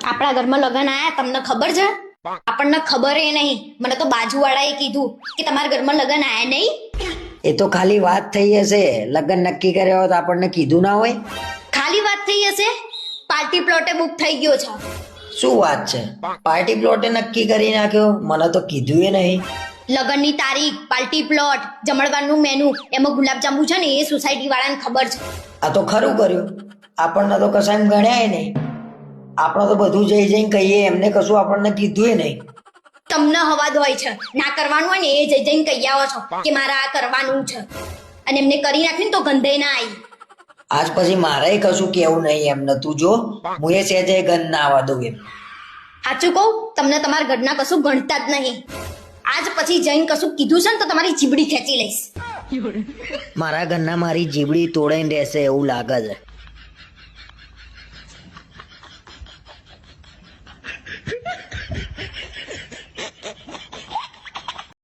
આપણા ઘરમાં લગન આયા તમને ખબર છે? આપણને ખબર એ નહીં. મને તો બાજુવાળાએ કીધું કે તમારા ઘરમાં લગન આયા નહીં. એ તો ખાલી વાત થઈ હશે. લગ્ન નક્કી કર્યા હોત આપણને કીધું ના હોય. ખાલી વાત થઈ હશે. પાર્ટી પ્લોટે બુક થઈ ગયો છે. શું વાત છે? પાર્ટી પ્લોટે નક્કી કરી નાખ્યો? મને તો કીધું એ નહીં. લગનની તારીખ, પાર્ટી પ્લોટ, જમણવારનું મેનુ, એમાં ગુલાબજાંબુ છે ને એ સોસાયટી વાળાને ખબર છે. આ તો ખરું કર્યું. આપણને તો કશા એમ ગણ્યા નહીં. આપણે તો બધું જઈ જઈને કહીએ, એમને કશું આપણને કીધું એ નહીં. તમને હવાદ હોય છે, ના કરવાનું હોય ને એ જઈ જઈને કહી આવો છો કે મારે આ કરવાનું છે, અને એમને કરી નાખ્યું તો ગંધે ના આવી. આજ પછી મારે કશું કેવું નહીં એમને. તું જો, હું એ સહેજે ગંધ ના આવવા દઉં એમ. સાચું કહું, તમને તમારા ઘરના કશું ગણતા જ નહીં. આજ પછી જઈને કશું કીધું છે ને તો તમારી જીબડી ખેંચી લઈશ. મારા ઘરના મારી જીબડી તોડાઈને રહેશે એવું લાગે છે.